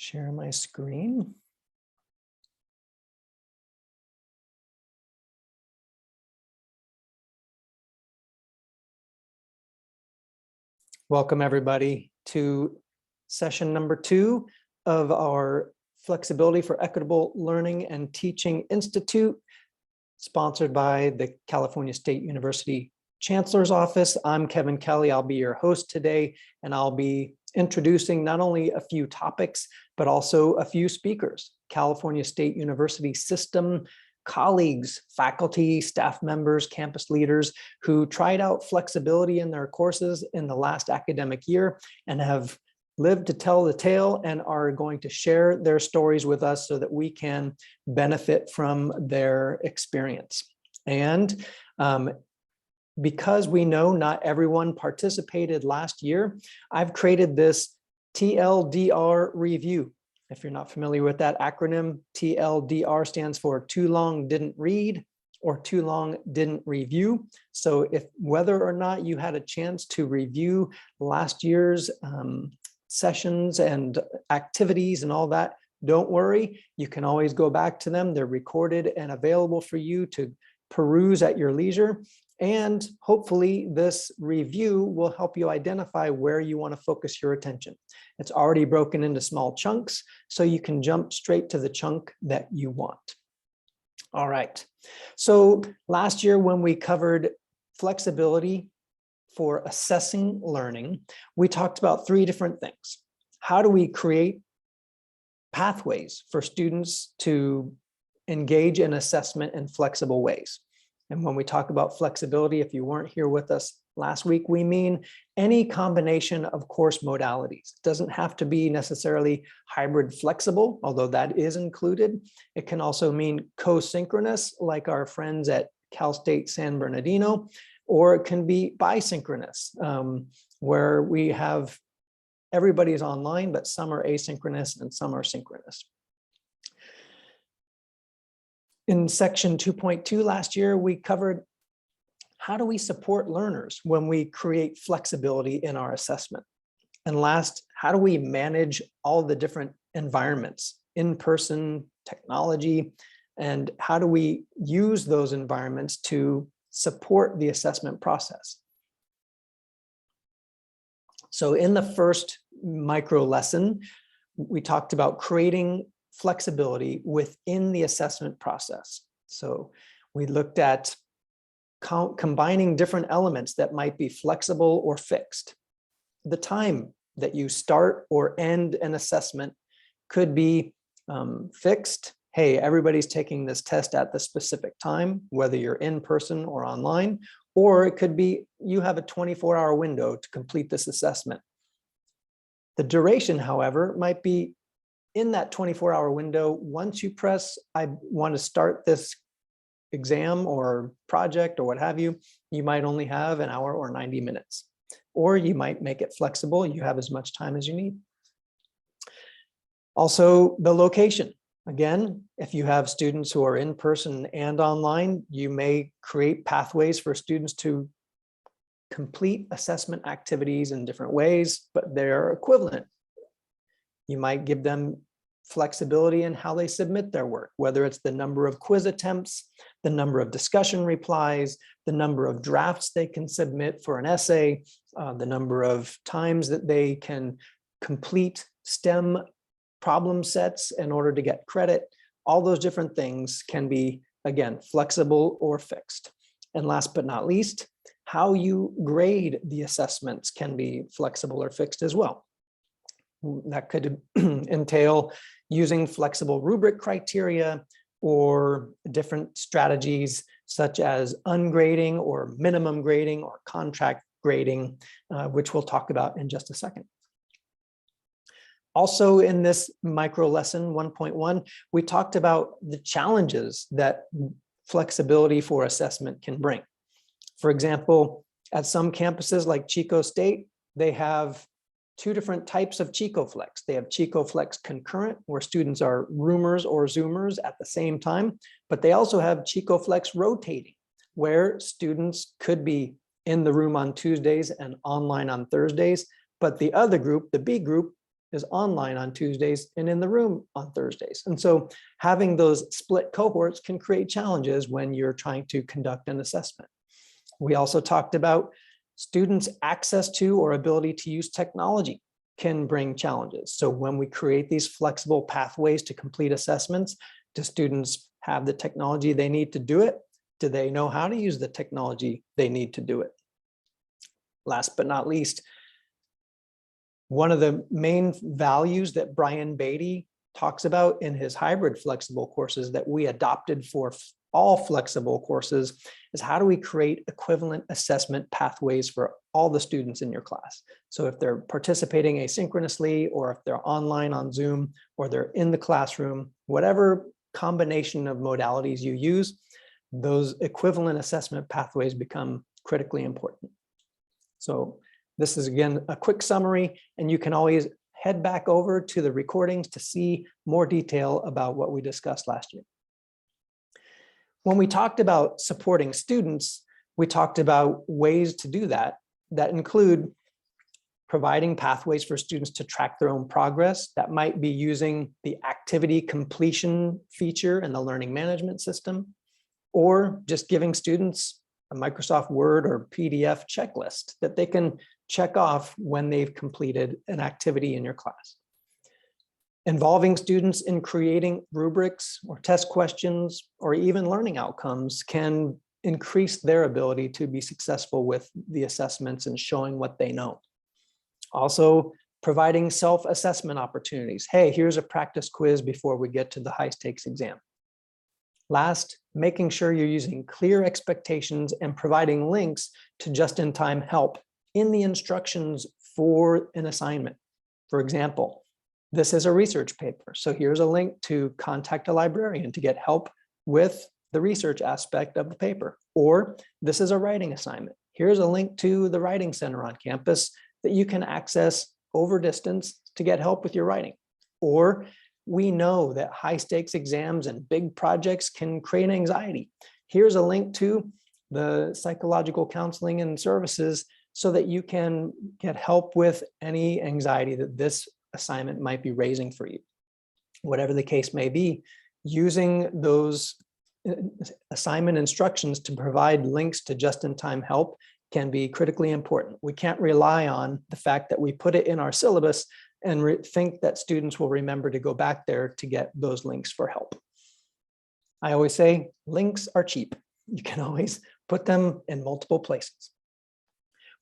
Share my screen. Welcome everybody to session number 2 of our Flexibility for Equitable Learning and Teaching Institute, sponsored by the California State University Chancellor's Office. I'm Kevin Kelly. I'll be your host today, and I'll be introducing not only a few topics, but also a few speakers, California State University system colleagues, faculty, staff members, campus leaders who tried out flexibility in their courses in the last academic year and have lived to tell the tale and are going to share their stories with us so that we can benefit from their experience. And because we know not everyone participated last year, I've created this TLDR review. If you're not familiar with that acronym, TLDR stands for too long didn't read or too long didn't review. So if whether or not you had a chance to review last year's sessions and activities and all that, don't worry, you can always go back to them. They're recorded and available for you to peruse at your leisure. And hopefully this review will help you identify where you want to focus your attention. It's already broken into small chunks, so you can jump straight to the chunk that you want. All right. So last year when we covered flexibility for assessing learning, we talked about 3 different things. How do we create pathways for students to engage in assessment in flexible ways? And when we talk about flexibility, if you weren't here with us last week, we mean any combination of course modalities. It doesn't have to be necessarily hybrid flexible, although that is included. It can also mean co-synchronous, like our friends at Cal State San Bernardino, or it can be bisynchronous, where we have everybody's online, but some are asynchronous and some are synchronous. In section 2.2 last year, we covered how do we support learners when we create flexibility in our assessment? And last, how do we manage all the different environments, in-person, technology, and how do we use those environments to support the assessment process? So in the first micro lesson, we talked about creating flexibility within the assessment process. So we looked at combining different elements that might be flexible or fixed. The time that you start or end an assessment could be fixed. Hey, everybody's taking this test at the specific time, whether you're in person or online, or it could be you have a 24-hour window to complete this assessment. The duration, however, might be in that 24-hour window. Once you press, I want to start this exam or project or what have you, you might only have an hour or 90 minutes, or you might make it flexible. You have as much time as you need. Also, the location. Again, if you have students who are in person and online, you may create pathways for students to complete assessment activities in different ways, but they're equivalent. You might give them flexibility in how they submit their work, whether it's the number of quiz attempts, the number of discussion replies, the number of drafts they can submit for an essay, the number of times that they can complete STEM problem sets in order to get credit. All those different things can be, again, flexible or fixed. And last but not least, how you grade the assessments can be flexible or fixed as well. That could entail using flexible rubric criteria or different strategies such as ungrading or minimum grading or contract grading, which we'll talk about in just a second. Also in this micro lesson 1.1, we talked about the challenges that flexibility for assessment can bring. For example, at some campuses like Chico State, they have 2 different types of ChicoFlex. They have ChicoFlex concurrent, where students are roomers or Zoomers at the same time, but they also have ChicoFlex rotating, where students could be in the room on Tuesdays and online on Thursdays, but the other group, the B group, is online on Tuesdays and in the room on Thursdays. And so having those split cohorts can create challenges when you're trying to conduct an assessment. We also talked about students' access to or ability to use technology can bring challenges. So when we create these flexible pathways to complete assessments, do students have the technology they need to do it? Do they know how to use the technology they need to do it? Last but not least, one of the main values that Brian Beatty talks about in his hybrid flexible courses that we adopted for all flexible courses is how do we create equivalent assessment pathways for all the students in your class? So if they're participating asynchronously, or if they're online on Zoom, or they're in the classroom, whatever combination of modalities you use, those equivalent assessment pathways become critically important. So this is, again, a quick summary, and you can always head back over to the recordings to see more detail about what we discussed last year. When we talked about supporting students, we talked about ways to do that include providing pathways for students to track their own progress. That might be using the activity completion feature in the learning management system, or just giving students a Microsoft Word or PDF checklist that they can check off when they've completed an activity in your class. Involving students in creating rubrics or test questions or even learning outcomes can increase their ability to be successful with the assessments and showing what they know. Also, providing self-assessment opportunities. Hey, here's a practice quiz before we get to the high-stakes exam. Last, making sure you're using clear expectations and providing links to just-in-time help in the instructions for an assignment. For example, this is a research paper, so here's a link to contact a librarian to get help with the research aspect of the paper. Or this is a writing assignment. Here's a link to the Writing Center on campus that you can access over distance to get help with your writing. Or we know that high stakes exams and big projects can create anxiety. Here's a link to the psychological counseling and services so that you can get help with any anxiety that this assignment might be raising for you. Whatever the case may be, using those assignment instructions to provide links to just-in-time help can be critically important. We can't rely on the fact that we put it in our syllabus and think that students will remember to go back there to get those links for help. I always say links are cheap. You can always put them in multiple places.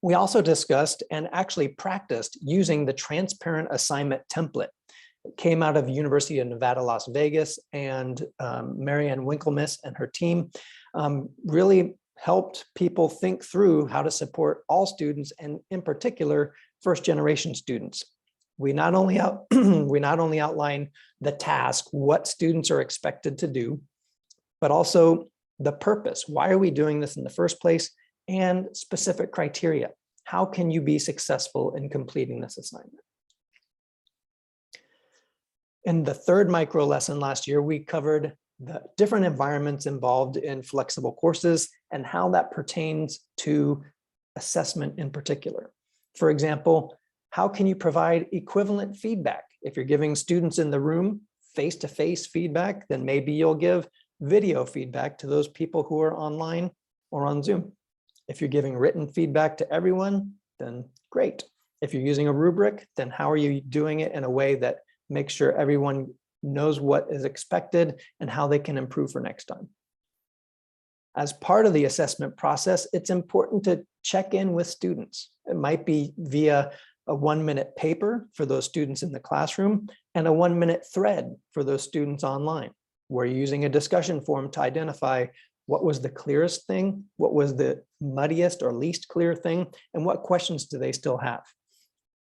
We also discussed and actually practiced using the transparent assignment template. It came out of University of Nevada, Las Vegas, and Marianne Winklemis and her team really helped people think through how to support all students, and in particular, first-generation students. We not only outline the task, what students are expected to do, but also the purpose. Why are we doing this in the first place? And specific criteria. How can you be successful in completing this assignment? In the third micro lesson last year, we covered the different environments involved in flexible courses and how that pertains to assessment in particular. For example, how can you provide equivalent feedback? If you're giving students in the room face-to-face feedback, then maybe you'll give video feedback to those people who are online or on Zoom. If you're giving written feedback to everyone, then great. If you're using a rubric, then how are you doing it in a way that makes sure everyone knows what is expected and how they can improve for next time? As part of the assessment process, it's important to check in with students. It might be via a 1-minute paper for those students in the classroom and a 1-minute thread for those students online, where you're using a discussion forum to identify what was the clearest thing, what was the muddiest or least clear thing, and what questions do they still have.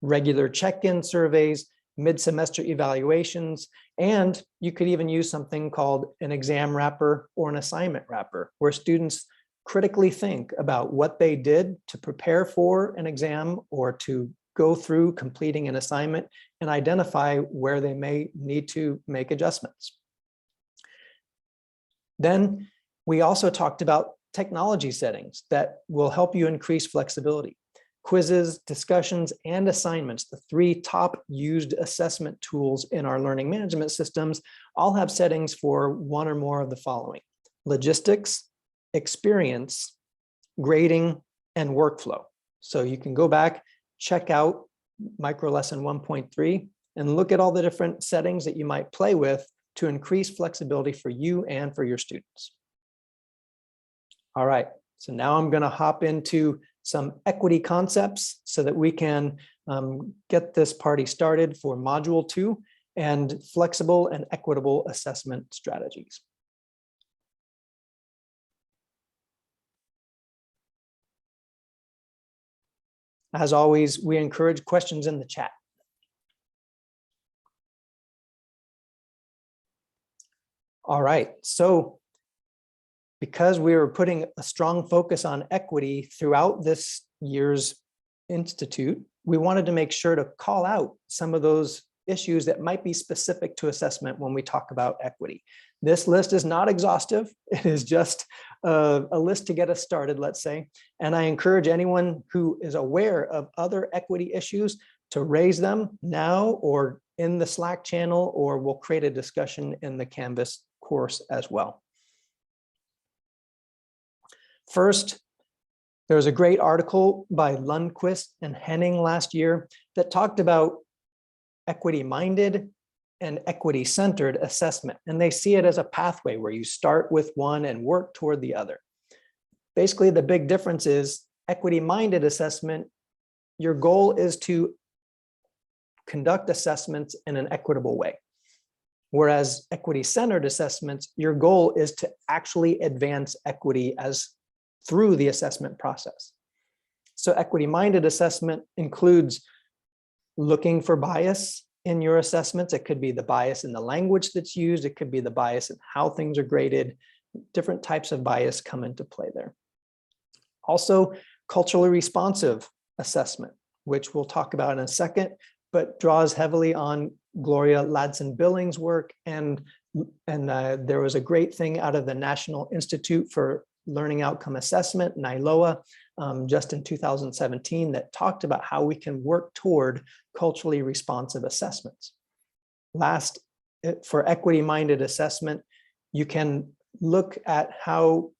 Regular check-in surveys, mid-semester evaluations, and you could even use something called an exam wrapper or an assignment wrapper, where students critically think about what they did to prepare for an exam or to go through completing an assignment and identify where they may need to make adjustments. Then we also talked about technology settings that will help you increase flexibility. quizzes, discussions, and assignments, the 3 top used assessment tools in our learning management systems, all have settings for one or more of the following: logistics, experience, grading, and workflow. So you can go back, check out micro lesson 1.3, and look at all the different settings that you might play with to increase flexibility for you and for your students. All right, so now I'm going to hop into some equity concepts so that we can get this party started for module 2 and flexible and equitable assessment strategies. As always, we encourage questions in the chat. All right, so because we were putting a strong focus on equity throughout this year's institute, we wanted to make sure to call out some of those issues that might be specific to assessment when we talk about equity. This list is not exhaustive. It is just a list to get us started, let's say. And I encourage anyone who is aware of other equity issues to raise them now or in the Slack channel, or we'll create a discussion in the Canvas course as well. First, there was a great article by Lundquist and Henning last year that talked about equity-minded and equity-centered assessment. And they see it as a pathway where you start with one and work toward the other. Basically, the big difference is equity-minded assessment, your goal is to conduct assessments in an equitable way. Whereas equity-centered assessments, your goal is to actually advance equity through the assessment process. So equity-minded assessment includes looking for bias in your assessments. It could be the bias in the language that's used. It could be the bias in how things are graded. Different types of bias come into play there. Also, culturally responsive assessment, which we'll talk about in a second, but draws heavily on Gloria Ladson-Billings' work. And there was a great thing out of the National Institute for Learning Outcome Assessment, NILOA, just in 2017 that talked about how we can work toward culturally responsive assessments. Last, for equity-minded assessment, you can look at how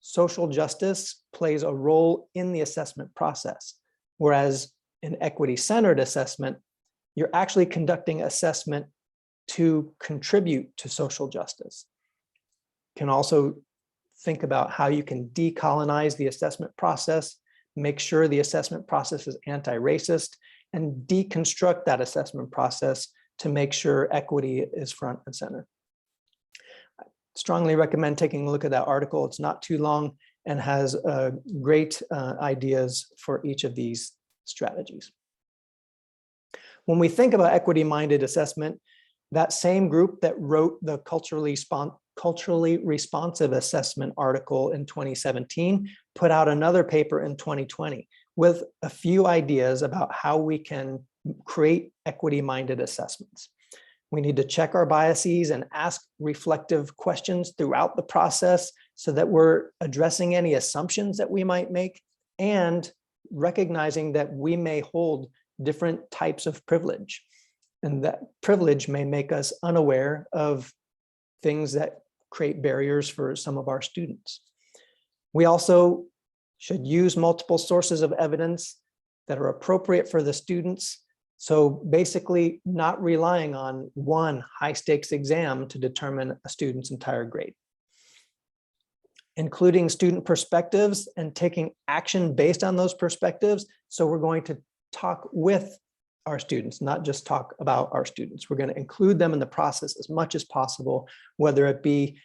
social justice plays a role in the assessment process. Whereas in equity-centered assessment, you're actually conducting assessment to contribute to social justice. You can also think about how you can decolonize the assessment process, make sure the assessment process is anti-racist, and deconstruct that assessment process to make sure equity is front and center. I strongly recommend taking a look at that article. It's not too long and has great ideas for each of these strategies. When we think about equity-minded assessment, that same group that wrote the culturally responsive assessment article in 2017 put out another paper in 2020 with a few ideas about how we can create equity-minded assessments. We need to check our biases and ask reflective questions throughout the process so that we're addressing any assumptions that we might make and recognizing that we may hold different types of privilege. And that privilege may make us unaware of things that create barriers for some of our students. We also should use multiple sources of evidence that are appropriate for the students. So basically not relying on one high stakes exam to determine a student's entire grade. Including student perspectives and taking action based on those perspectives. So we're going to talk with our students, not just talk about our students. We're going to include them in the process as much as possible, whether it be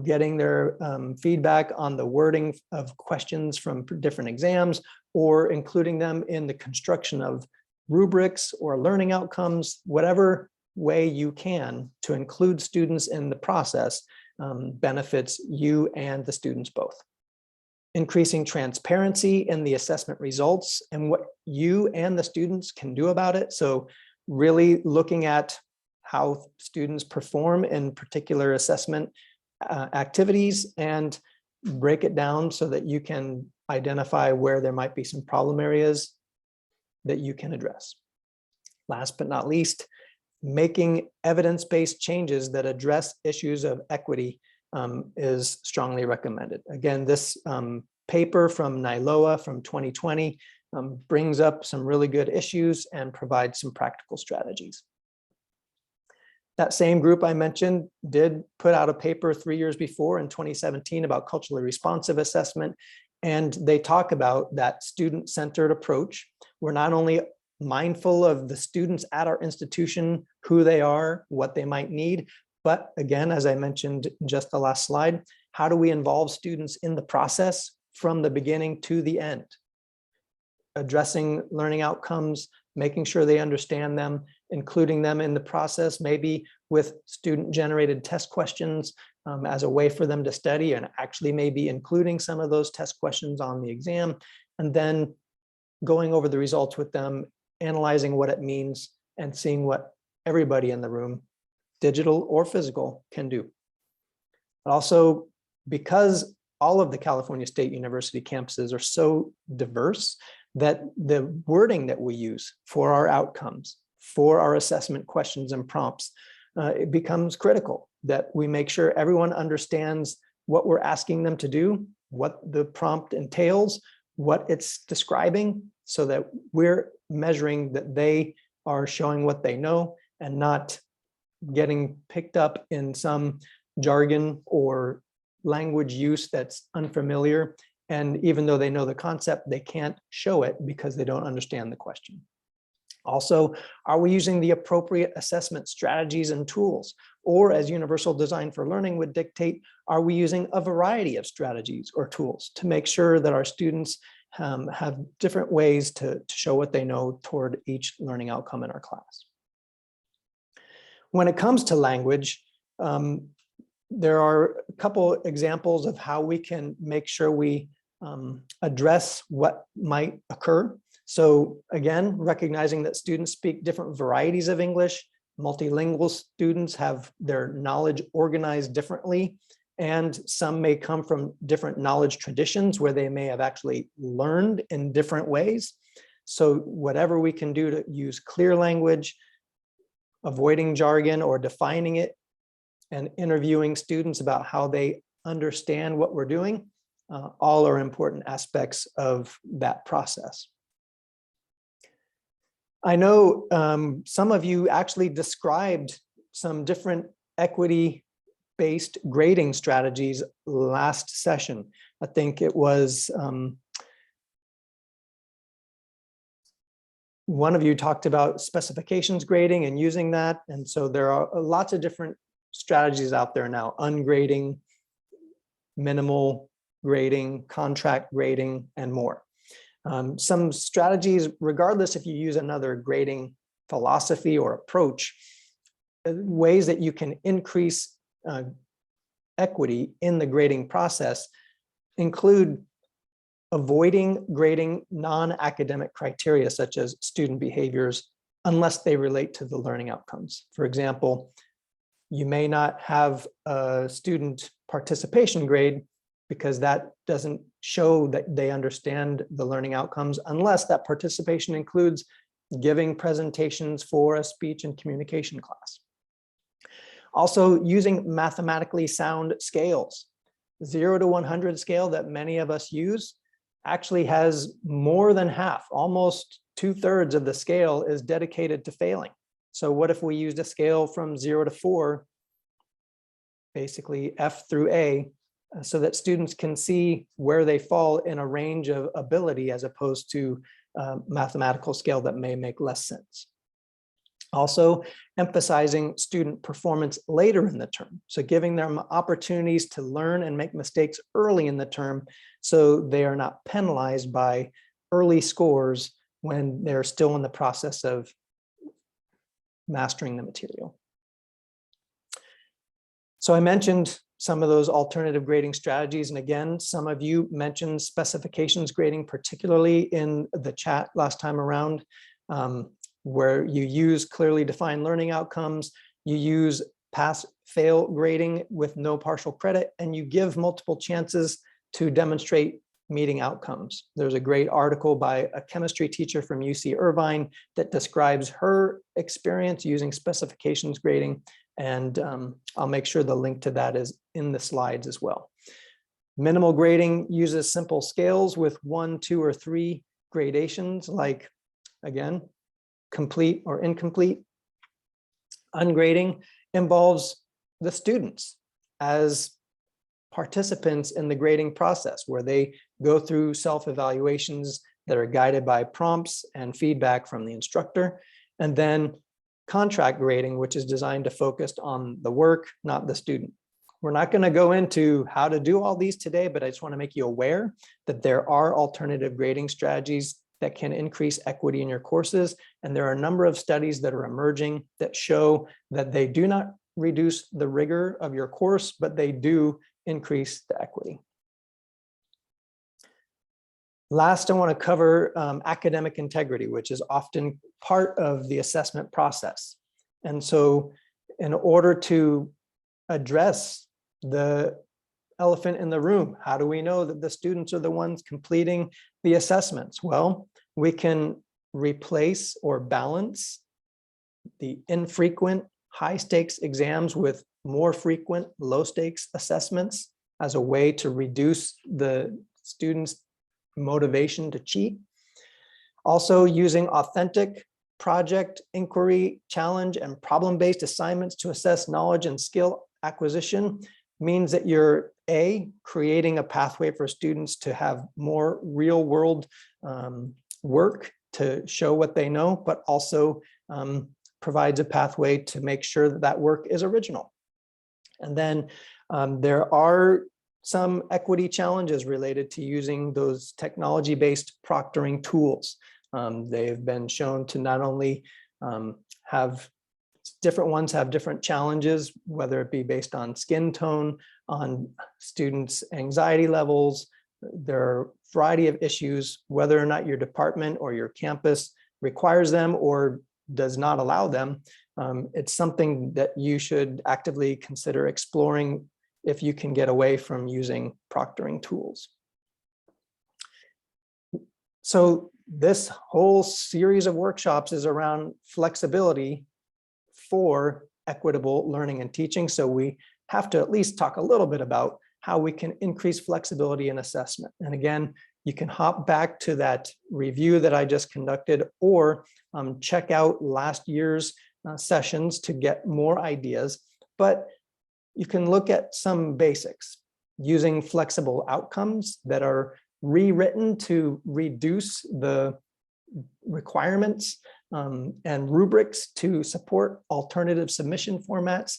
getting their feedback on the wording of questions from different exams, or including them in the construction of rubrics or learning outcomes, whatever way you can to include students in the process benefits you and the students both. Increasing transparency in the assessment results and what you and the students can do about it. So really looking at how students perform in particular assessment activities and break it down so that you can identify where there might be some problem areas that you can address. Last but not least, making evidence-based changes that address issues of equity is strongly recommended. Again, this paper from NILOA from 2020 brings up some really good issues and provides some practical strategies. That same group I mentioned did put out a paper 3 years before in 2017 about culturally responsive assessment. And they talk about that student-centered approach. We're not only mindful of the students at our institution, who they are, what they might need, but again, as I mentioned in just the last slide, how do we involve students in the process from the beginning to the end? Addressing learning outcomes, making sure they understand them, including them in the process, maybe with student-generated test questions as a way for them to study, and actually maybe including some of those test questions on the exam, and then going over the results with them, analyzing what it means, and seeing what everybody in the room, digital or physical, can do. But also, because all of the California State University campuses are so diverse, that the wording that we use for our outcomes, for our assessment questions and prompts, it becomes critical that we make sure everyone understands what we're asking them to do, what the prompt entails, what it's describing, so that we're measuring that they are showing what they know and not getting picked up in some jargon or language use that's unfamiliar. And even though they know the concept, they can't show it because they don't understand the question. Also, are we using the appropriate assessment strategies and tools? Or as Universal Design for Learning would dictate, are we using a variety of strategies or tools to make sure that our students have different ways to show what they know toward each learning outcome in our class? When it comes to language, there are a couple examples of how we can make sure we address what might occur. So again, recognizing that students speak different varieties of English, multilingual students have their knowledge organized differently, and some may come from different knowledge traditions where they may have actually learned in different ways. So whatever we can do to use clear language, avoiding jargon or defining it, and interviewing students about how they understand what we're doing, all are important aspects of that process. I know some of you actually described some different equity-based grading strategies last session. I think it was one of you talked about specifications grading and using that. And so there are lots of different strategies out there now: ungrading, minimal grading, contract grading, and more. Some strategies, regardless if you use another grading philosophy or approach, ways that you can increase equity in the grading process include avoiding grading non-academic criteria such as student behaviors unless they relate to the learning outcomes. For example, you may not have a student participation grade because that doesn't show that they understand the learning outcomes unless that participation includes giving presentations for a speech and communication class. Also, using mathematically sound scales. 0 to 100 scale that many of us use actually has more than half, almost 2/3 of the scale is dedicated to failing. So what if we used a scale from 0 to 4, basically F through A, so that students can see where they fall in a range of ability as opposed to a mathematical scale that may make less sense. Also, emphasizing student performance later in the term. So giving them opportunities to learn and make mistakes early in the term so they are not penalized by early scores when they're still in the process of mastering the material. So I mentioned some of those alternative grading strategies. And again, some of you mentioned specifications grading, particularly in the chat last time around, where you use clearly defined learning outcomes, you use pass-fail grading with no partial credit, and you give multiple chances to demonstrate meeting outcomes. There's a great article by a chemistry teacher from UC Irvine that describes her experience using specifications grading, and I'll make sure the link to that is in the slides as well. Minimal grading uses simple scales with 1, 2, or 3 gradations, like, again, complete or incomplete. Ungrading involves the students as participants in the grading process, where they go through self-evaluations that are guided by prompts and feedback from the instructor. And then contract grading, which is designed to focus on the work, not the student. We're not going to go into how to do all these today, but I just want to make you aware that there are alternative grading strategies that can increase equity in your courses. And there are a number of studies that are emerging that show that they do not reduce the rigor of your course, but they do increase the equity. Last, I want to cover academic integrity, which is often part of the assessment process. And so in order to address the elephant in the room, how do we know that the students are the ones completing the assessments? Well, we can replace or balance the infrequent high stakes exams with more frequent low stakes assessments as a way to reduce the students' motivation to cheat. Also, using authentic project, inquiry, challenge, and problem-based assignments to assess knowledge and skill acquisition means that you're creating a pathway for students to have more real-world work to show what they know, but also provides a pathway to make sure that that work is original. And then there are some equity challenges related to using those technology-based proctoring tools. They've been shown to not only have different ones have different challenges, whether it be based on skin tone, on students' anxiety levels. There are a variety of issues, whether or not your department or your campus requires them or does not allow them. It's something that you should actively consider exploring if you can get away from using proctoring tools. So this whole series of workshops is around flexibility for equitable learning and teaching. So we have to at least talk a little bit about how we can increase flexibility in assessment. And again, you can hop back to that review that I just conducted, or check out last year's sessions to get more ideas. But you can look at some basics using flexible outcomes that are rewritten to reduce the requirements and rubrics to support alternative submission formats.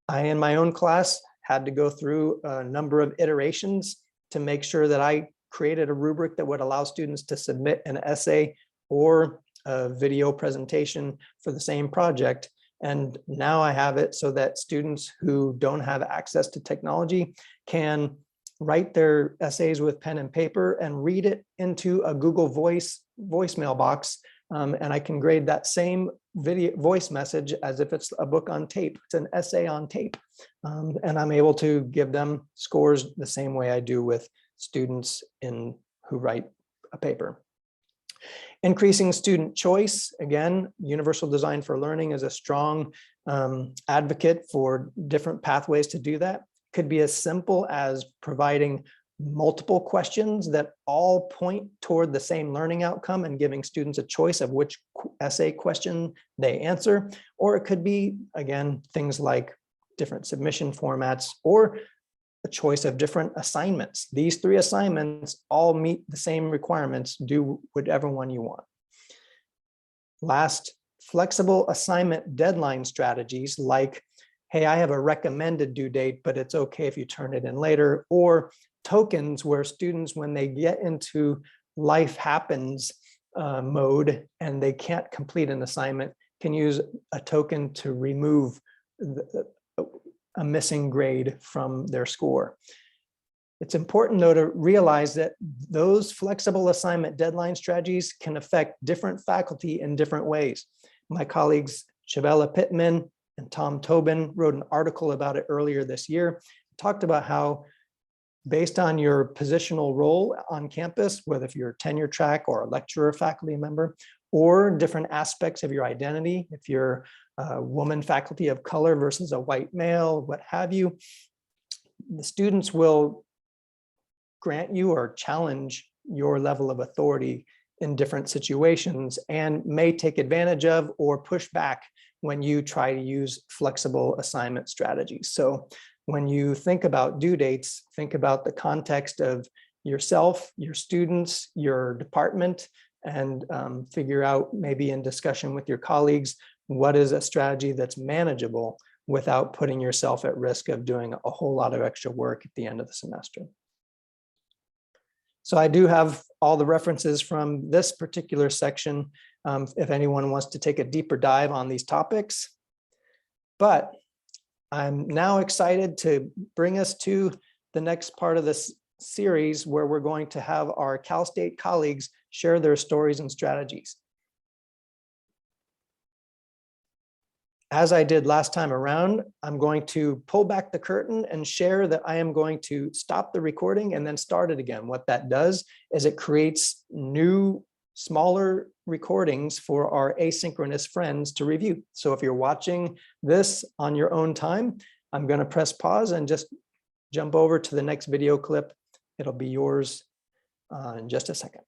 I, in my own class, had to go through a number of iterations to make sure that I created a rubric that would allow students to submit an essay or a video presentation for the same project. And now I have it so that students who don't have access to technology can write their essays with pen and paper and read it into a Google voicemail box. And I can grade that same voice message as if it's a book on tape. It's an essay on tape. And I'm able to give them scores the same way I do with students who write a paper. Increasing student choice. Again, Universal Design for Learning is a strong advocate for different pathways to do that. Could be as simple as providing multiple questions that all point toward the same learning outcome and giving students a choice of which essay question they answer. Or it could be, again, things like different submission formats or a choice of different assignments. These 3 assignments all meet the same requirements. Do whatever one you want. Last, flexible assignment deadline strategies like, hey, I have a recommended due date, but it's okay if you turn it in later, or tokens where students, when they get into life happens mode and they can't complete an assignment, can use a token to remove a missing grade from their score. It's important, though, to realize that those flexible assignment deadline strategies can affect different faculty in different ways. My colleagues, Shavella Pittman and Tom Tobin, wrote an article about it earlier this year, talked about how based on your positional role on campus, whether if you're tenure track or a lecturer, faculty member, or different aspects of your identity, if you're a woman faculty of color versus a white male, what have you, the students will grant you or challenge your level of authority in different situations and may take advantage of or push back when you try to use flexible assignment strategies. So when you think about due dates, think about the context of yourself, your students, your department, and figure out, maybe in discussion with your colleagues, what is a strategy that's manageable without putting yourself at risk of doing a whole lot of extra work at the end of the semester. So I do have all the references from this particular section if anyone wants to take a deeper dive on these topics. But I'm now excited to bring us to the next part of this series, where we're going to have our Cal State colleagues share their stories and strategies. As I did last time around, I'm going to pull back the curtain and share that I am going to stop the recording and then start it again. What that does is it creates new, smaller recordings for our asynchronous friends to review. So if you're watching this on your own time, I'm going to press pause and just jump over to the next video clip. It'll be yours in just a second.